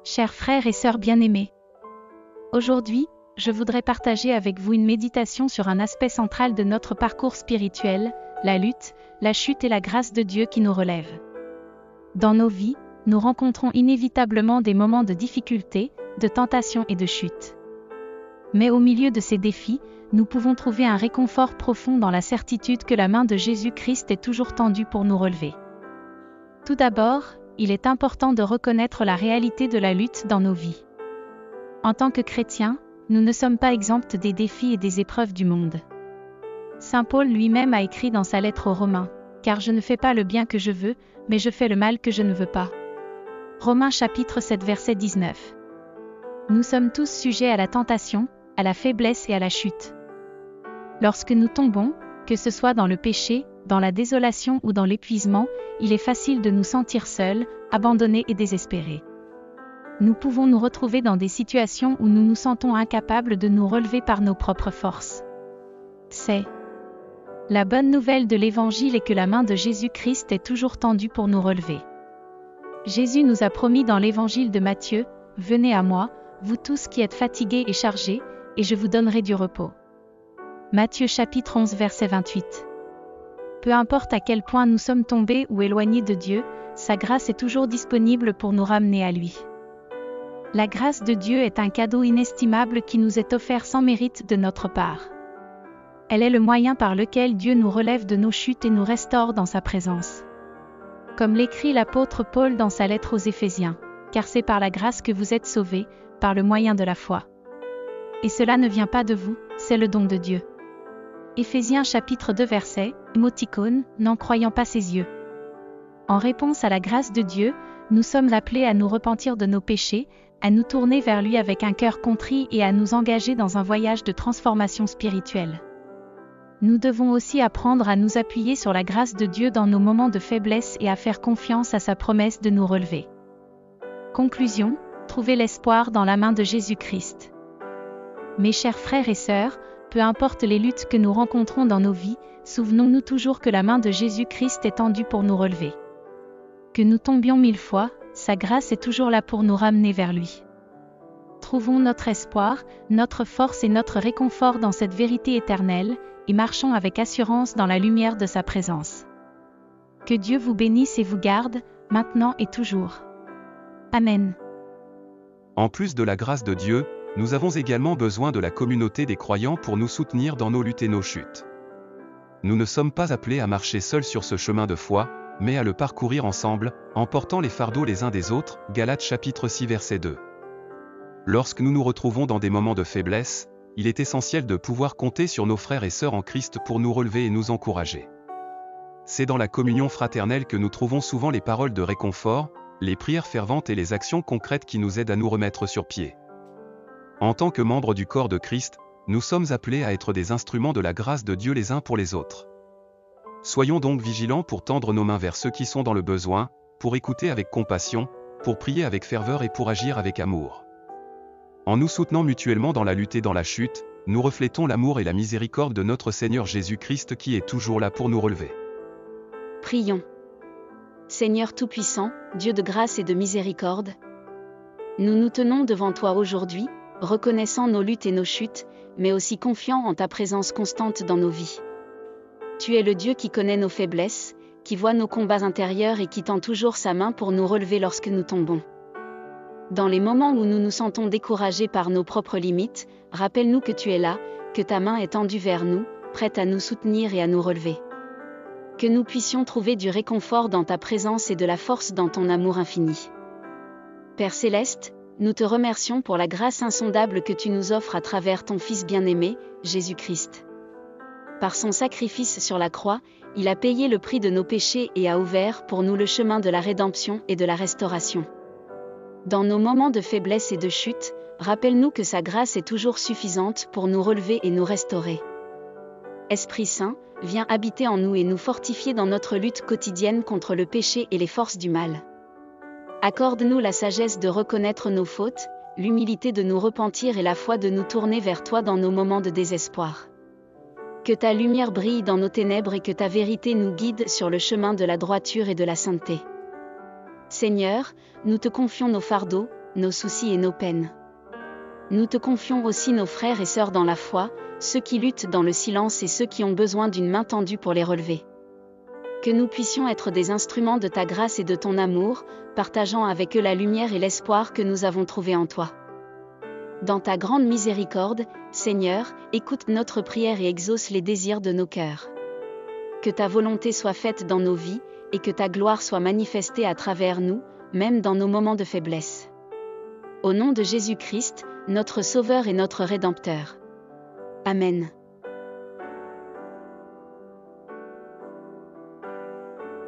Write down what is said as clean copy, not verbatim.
Chers frères et sœurs bien-aimés, aujourd'hui, je voudrais partager avec vous une méditation sur un aspect central de notre parcours spirituel, la lutte, la chute et la grâce de Dieu qui nous relève. Dans nos vies, nous rencontrons inévitablement des moments de difficulté, de tentation et de chute. Mais au milieu de ces défis, nous pouvons trouver un réconfort profond dans la certitude que la main de Jésus-Christ est toujours tendue pour nous relever. Tout d'abord, il est important de reconnaître la réalité de la lutte dans nos vies. En tant que chrétiens, nous ne sommes pas exempts des défis et des épreuves du monde. Saint Paul lui-même a écrit dans sa lettre aux Romains, « Car je ne fais pas le bien que je veux, mais je fais le mal que je ne veux pas. » Romains chapitre 7 verset 19. Nous sommes tous sujets à la tentation, à la faiblesse et à la chute. Lorsque nous tombons, que ce soit dans le péché, dans la désolation ou dans l'épuisement, il est facile de nous sentir seuls, abandonnés et désespérés. Nous pouvons nous retrouver dans des situations où nous nous sentons incapables de nous relever par nos propres forces. C'est la bonne nouvelle de l'Évangile est que la main de Jésus-Christ est toujours tendue pour nous relever. Jésus nous a promis dans l'Évangile de Matthieu, « Venez à moi, vous tous qui êtes fatigués et chargés, et je vous donnerai du repos. » Matthieu chapitre 11 verset 28. Peu importe à quel point nous sommes tombés ou éloignés de Dieu, sa grâce est toujours disponible pour nous ramener à lui. La grâce de Dieu est un cadeau inestimable qui nous est offert sans mérite de notre part. Elle est le moyen par lequel Dieu nous relève de nos chutes et nous restaure dans sa présence. Comme l'écrit l'apôtre Paul dans sa lettre aux Éphésiens, « Car c'est par la grâce que vous êtes sauvés, par le moyen de la foi. Et cela ne vient pas de vous, c'est le don de Dieu. » Éphésiens chapitre 2 verset, émoticône, n'en croyant pas ses yeux. En réponse à la grâce de Dieu, nous sommes appelés à nous repentir de nos péchés, à nous tourner vers lui avec un cœur contrit et à nous engager dans un voyage de transformation spirituelle. Nous devons aussi apprendre à nous appuyer sur la grâce de Dieu dans nos moments de faiblesse et à faire confiance à sa promesse de nous relever. Conclusion, trouvez l'espoir dans la main de Jésus-Christ. Mes chers frères et sœurs, peu importe les luttes que nous rencontrons dans nos vies, souvenons-nous toujours que la main de Jésus-Christ est tendue pour nous relever. Que nous tombions 1000 fois, sa grâce est toujours là pour nous ramener vers lui. Trouvons notre espoir, notre force et notre réconfort dans cette vérité éternelle, et marchons avec assurance dans la lumière de sa présence. Que Dieu vous bénisse et vous garde, maintenant et toujours. Amen. En plus de la grâce de Dieu, nous avons également besoin de la communauté des croyants pour nous soutenir dans nos luttes et nos chutes. Nous ne sommes pas appelés à marcher seuls sur ce chemin de foi, mais à le parcourir ensemble, en portant les fardeaux les uns des autres, Galates chapitre 6 verset 2. Lorsque nous nous retrouvons dans des moments de faiblesse, il est essentiel de pouvoir compter sur nos frères et sœurs en Christ pour nous relever et nous encourager. C'est dans la communion fraternelle que nous trouvons souvent les paroles de réconfort, les prières ferventes et les actions concrètes qui nous aident à nous remettre sur pied. En tant que membres du corps de Christ, nous sommes appelés à être des instruments de la grâce de Dieu les uns pour les autres. Soyons donc vigilants pour tendre nos mains vers ceux qui sont dans le besoin, pour écouter avec compassion, pour prier avec ferveur et pour agir avec amour. En nous soutenant mutuellement dans la lutte et dans la chute, nous reflétons l'amour et la miséricorde de notre Seigneur Jésus-Christ qui est toujours là pour nous relever. Prions. Seigneur Tout-Puissant, Dieu de grâce et de miséricorde, nous nous tenons devant toi aujourd'hui, reconnaissant nos luttes et nos chutes, mais aussi confiants en ta présence constante dans nos vies. Tu es le Dieu qui connaît nos faiblesses, qui voit nos combats intérieurs et qui tend toujours sa main pour nous relever lorsque nous tombons. Dans les moments où nous nous sentons découragés par nos propres limites, rappelle-nous que tu es là, que ta main est tendue vers nous, prête à nous soutenir et à nous relever. Que nous puissions trouver du réconfort dans ta présence et de la force dans ton amour infini. Père Céleste, nous te remercions pour la grâce insondable que tu nous offres à travers ton Fils bien-aimé, Jésus-Christ. Par son sacrifice sur la croix, il a payé le prix de nos péchés et a ouvert pour nous le chemin de la rédemption et de la restauration. Dans nos moments de faiblesse et de chute, rappelle-nous que sa grâce est toujours suffisante pour nous relever et nous restaurer. Esprit Saint, viens habiter en nous et nous fortifier dans notre lutte quotidienne contre le péché et les forces du mal. Accorde-nous la sagesse de reconnaître nos fautes, l'humilité de nous repentir et la foi de nous tourner vers toi dans nos moments de désespoir. Que ta lumière brille dans nos ténèbres et que ta vérité nous guide sur le chemin de la droiture et de la sainteté. Seigneur, nous te confions nos fardeaux, nos soucis et nos peines. Nous te confions aussi nos frères et sœurs dans la foi, ceux qui luttent dans le silence et ceux qui ont besoin d'une main tendue pour les relever. Que nous puissions être des instruments de ta grâce et de ton amour, partageant avec eux la lumière et l'espoir que nous avons trouvé en toi. Dans ta grande miséricorde, Seigneur, écoute notre prière et exauce les désirs de nos cœurs. Que ta volonté soit faite dans nos vies, et que ta gloire soit manifestée à travers nous, même dans nos moments de faiblesse. Au nom de Jésus-Christ, notre Sauveur et notre Rédempteur. Amen.